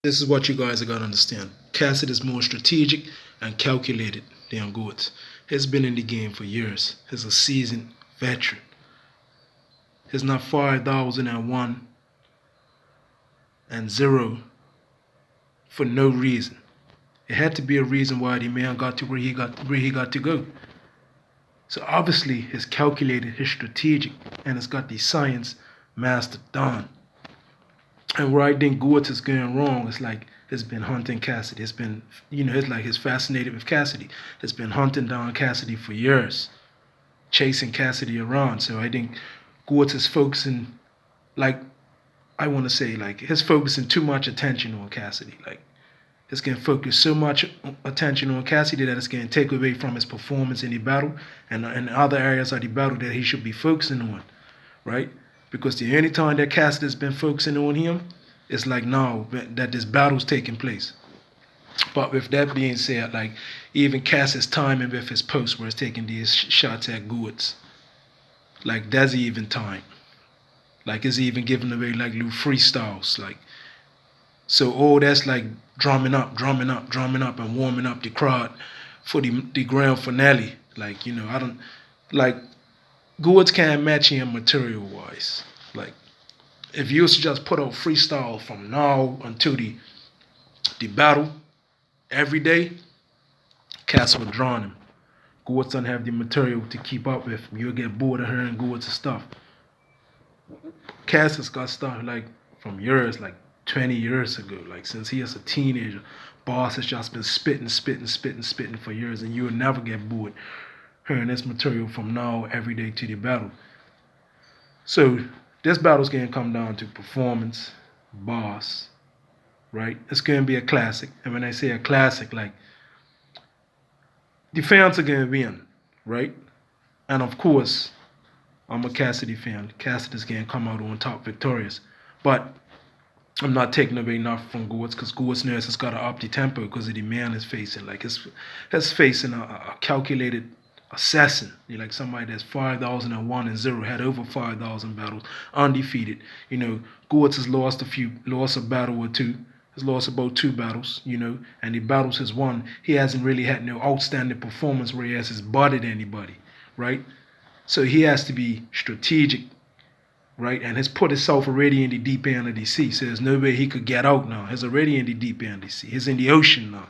This is what you guys are gonna understand. Cassidy is more strategic and calculated than Goodz. He's been in the game for years. He's a seasoned veteran. He's not 5,001 and zero for no reason. It had to be a reason why the man got to where he got to go. So obviously he's calculated, he's strategic, and it's got the science mastered down. And where I think Goodz is going wrong is like it's been hunting Cassidy. It's been, it's like he's fascinated with Cassidy. It's been hunting down Cassidy for years, chasing Cassidy around. So I think Goodz is focusing, like, I want to say, like, he's focusing too much attention on Cassidy. Like, it's going to focus so much attention on Cassidy that it's going to take away from his performance in the battle and other areas of the battle that he should be focusing on, right? Because the only time that Cassidy's been focusing on him, it's like now that this battle's taking place. But with that being said, like even Cassidy's timing with his post where he's taking these shots at Goodz, like that's even time. Like it's even giving away like little freestyles. Like so all that's like drumming up, drumming up, drumming up and warming up the crowd for the grand finale. Like, I don't like Goodz can't match him material wise. Like if you used to just put out freestyle from now until the battle every day, Cass would draw him. Goodz don't have the material to keep up with. You'll get bored of hearing Goodz' stuff. Cass has got stuff like from years, like 20 years ago, like since he was a teenager. Boss has just been spitting, spitting, spitting, spitting for years, and you'll never get bored hearing this material from now every day to the battle. So this battle's gonna come down to performance, boss, right? It's gonna be a classic. And when I say a classic, like the fans are gonna win, right? And of course, I'm a Cassidy fan. Cassidy's gonna come out on top victorious. But I'm not taking away enough from Goodz because Goodz knows it's got to up the tempo because of the man is facing. Like it's facing a calculated assassin. You're like somebody that's 5,001 and zero, had over 5,000 battles, undefeated. Goodz has lost a battle or two. Has lost about two battles, and the battles has won. He hasn't really had no outstanding performance where he has his bodied anybody, right? So he has to be strategic, right? And has put himself already in the deep end of the sea. So there's no way he could get out now. He's already in the deep end of the sea. He's in the ocean now.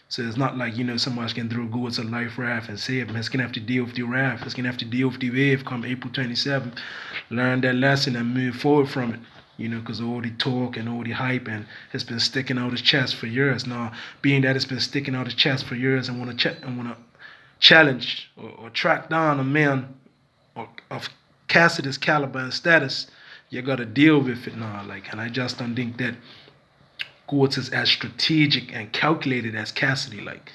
So it's not like, somebody can throw Goodz a life raft and save him. He's going to have to deal with the raft. He's going to have to deal with the wave come April 27th. Learn that lesson and move forward from it. Because all the talk and all the hype and it's been sticking out his chest for years. Now, being that it's been sticking out his chest for years and want to challenge or track down a man of Cassidy's caliber and status, you gotta deal with it now. Like, and I just don't think that Goodz is as strategic and calculated as Cassidy. Like,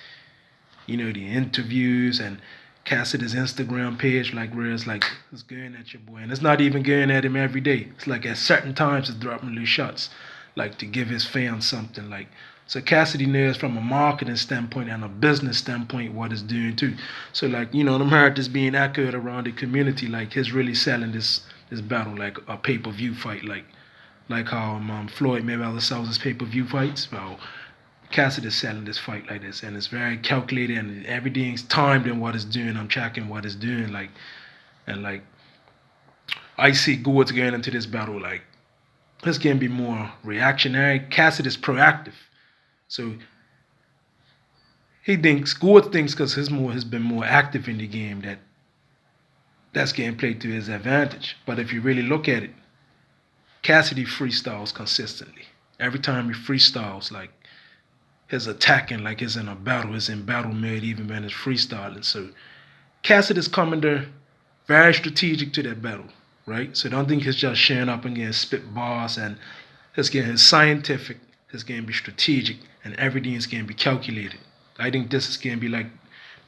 the interviews and Cassidy's Instagram page, like where it's like it's going at your boy, and it's not even going at him every day. It's like at certain times it's dropping loose shots, like to give his fans something. Like so, Cassidy knows from a marketing standpoint and a business standpoint what it's doing too. So like them heard this being echoed around the community, like he's really selling this battle like a pay per view fight, like how Floyd Mayweather sells his pay per view fights. Well, Cassidy's selling this fight like this, and it's very calculated, and everything's timed in what it's doing. I'm tracking what it's doing, like, and like, I see Goodz going into this battle like it's gonna be more reactionary. Cassidy's proactive, so Goodz thinks because he's been more active in the game that's getting played to his advantage. But if you really look at it, Cassidy freestyles consistently. Every time he freestyles, like his attacking like he's in a battle, he's in battle mode even when he's freestyling. So Cassidy's coming there very strategic to that battle, right? So don't think he's just showing up and getting spit bars and he's getting scientific, he's going to be strategic, and everything is going to be calculated. I think this is going to be like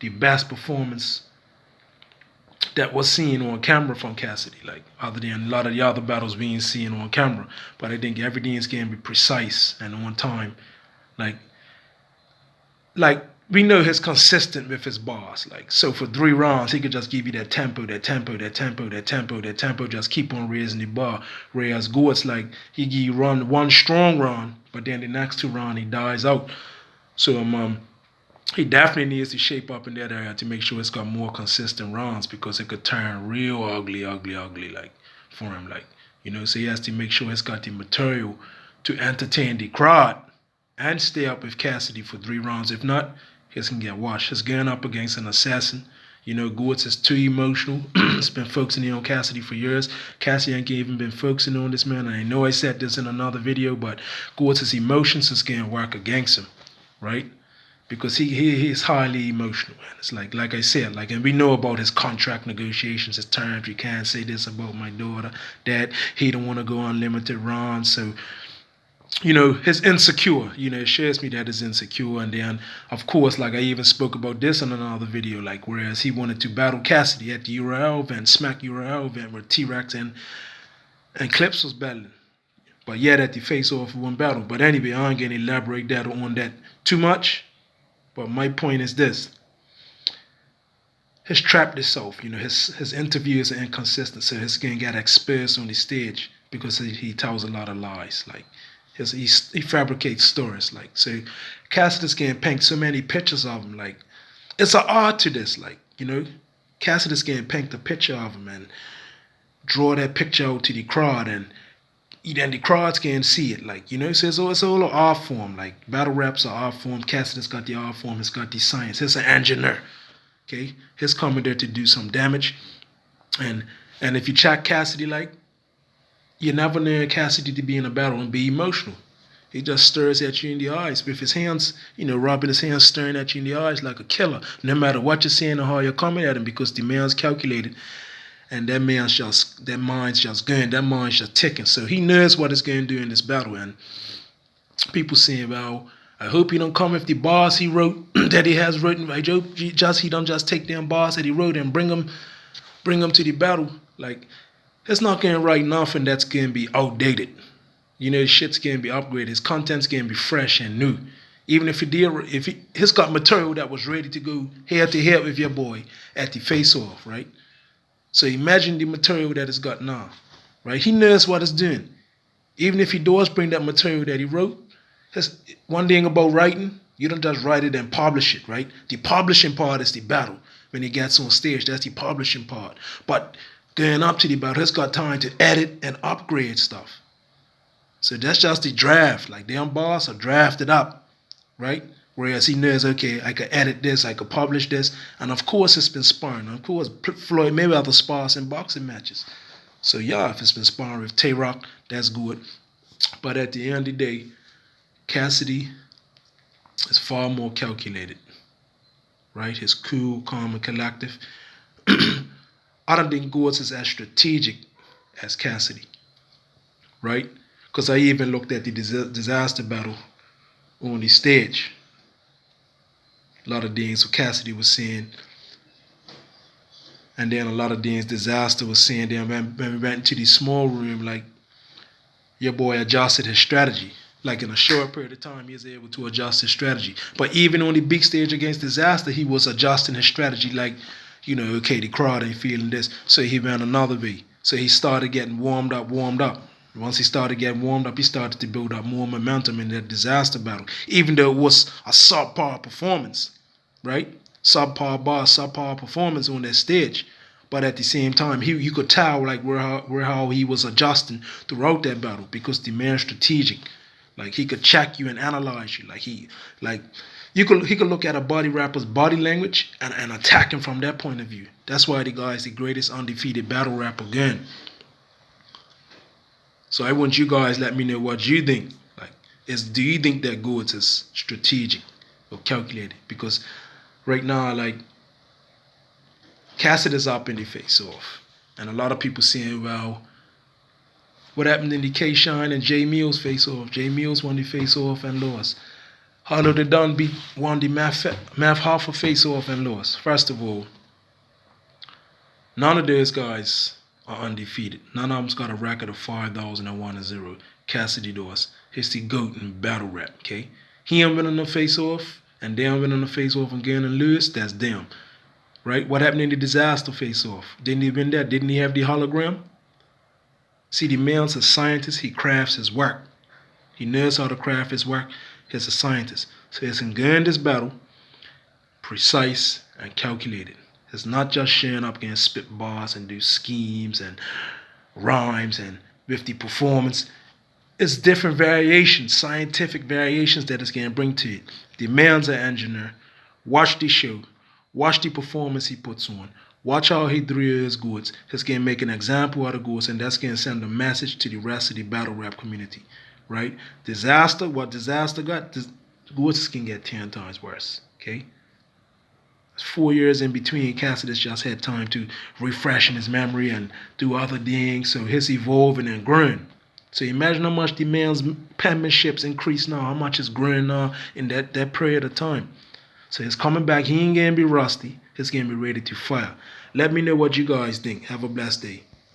the best performance that was seen on camera from Cassidy, like other than a lot of the other battles being seen on camera. But I think everything is going to be precise and on time. Like we know he's consistent with his bars. Like, so for 3 rounds, he could just give you that tempo, that tempo, that tempo, that tempo, that tempo, just keep on raising the bar. Whereas Goodz, like, he give you run one strong run, but then the next 2 rounds he dies out. So he definitely needs to shape up in that area to make sure it's got more consistent runs, because it could turn real ugly, like, for him. Like, so he has to make sure it's got the material to entertain the crowd and stay up with Cassidy for 3 rounds. If not, he's gonna get washed. He's going up against an assassin. Goodz is too emotional. He's been focusing on Cassidy for years. Cassidy ain't even been focusing on this man. I know I said this in another video, but Goodz's emotions is gonna work against him, right? Because he's highly emotional, man. It's like I said, and we know about his contract negotiations, his terms. You can't say this about my daughter, that he don't want to go unlimited runs. So, he's insecure. It shows me that he's insecure. And then, of course, like I even spoke about this in another video, whereas he wanted to battle Cassidy at the URL event, Smack URL event, where T-Rex and Clips was battling. But yet at the face-off one battle. But anyway, I ain't gonna elaborate that on that too much. But my point is this: he's trapped himself. His interviews are inconsistent, so he's gonna get exposed on the stage because he tells a lot of lies. He fabricates stories. So Cassidy's gonna paint so many pictures of him. It's an art to this. Cassidy's gonna paint a picture of him and draw that picture out to the crowd, and the crowds can see it, so it's all an art form. Battle raps are art form. Cassidy's got the art form. He's got the science. He's an engineer. Okay, he's coming there to do some damage, and if you check Cassidy, you never know Cassidy to be in a battle and be emotional. He just stares at you in the eyes with his hands, rubbing his hands, staring at you in the eyes like a killer. No matter what you're saying or how you're coming at him, because the man's calculated. And that mind's just going, that mind's just ticking. So he knows what he's going to do in this battle. And people saying, well, I hope he don't come with the bars he wrote, that he has written. I hope he don't just take them bars that he wrote and bring them to the battle. It's not going to write nothing that's going to be outdated. Shit's going to be upgraded. His content's going to be fresh and new. Even if he's got material that was ready to go head to head with your boy at the face-off, right? So imagine the material that he's got now, right? He knows what he's doing. Even if he does bring that material that he wrote, one thing about writing, you don't just write it and publish it, right? The publishing part is the battle. When he gets on stage, that's the publishing part. But going up to the battle, he's got time to edit and upgrade stuff. So that's just the draft. Them bars are drafted up, right? Whereas he knows, okay, I could edit this, I could publish this. And of course it's been sparring. Of course, Floyd Mayweather spars in boxing matches. So yeah, if it's been sparring with Tay-Rock, that's good. But at the end of the day, Cassidy is far more calculated, right? He's cool, calm, and collective. I don't think Goodz is as strategic as Cassidy, right? Because I even looked at the disaster battle on the stage. A lot of things what Cassidy was saying, and then a lot of things Disaster was saying. Then when we went into the small room, your boy adjusted his strategy. In a short period of time, he was able to adjust his strategy. But even on the big stage against Disaster, he was adjusting his strategy. Okay, the crowd ain't feeling this, so he went another way. So he started getting warmed up. Once he started getting warmed up, he started to build up more momentum in that Disaster battle, even though it was a subpar performance, right? Subpar performance on that stage. But at the same time, you could tell where how he was adjusting throughout that battle, because the man's strategic. He could check you and analyze you. He could look at a body rapper's body language and attack him from that point of view. That's why the guy is the greatest undefeated battle rapper again. So I want you guys let me know what you think. Do you think that Goodz is strategic or calculated? Because right now, Cassidy's up in the face-off. And a lot of people saying, well, what happened in the K-Shine and J Mills face-off? J Mills won the face-off and lost. How did Dunn won the Math Hoffa face-off and lost? First of all, none of those guys are undefeated. None of them's got a record of 5,001-0. Cassidy does. He's the GOAT in battle rap, okay? He ain't been in no face-off, And then when on the face off again and lose, that's them. Right? What happened in the disaster face off? Didn't he been there? Didn't he have the hologram? See, the man's a scientist, he crafts his work. He knows how to craft his work. He's a scientist. So he can go in this battle precise and calculated. It's not just showing up against spit bars and do schemes and rhymes and with the performance. It's different variations, scientific variations that it's going to bring to it. The man's an engineer. Watch the show. Watch the performance he puts on. Watch how he drew his Goodz. He's going to make an example out of Goodz, and that's going to send a message to the rest of the battle rap community. Right? Disaster, what disaster got, Goodz can get 10 times worse. Okay? It's 4 years in between. Cassidy's just had time to refresh in his memory and do other things, so he's evolving and growing. So imagine how much the man's penmanship's increased now, how much is growing now in that period of time. So he's coming back, he ain't gonna be rusty, he's gonna be ready to fire. Let me know what you guys think. Have a blessed day.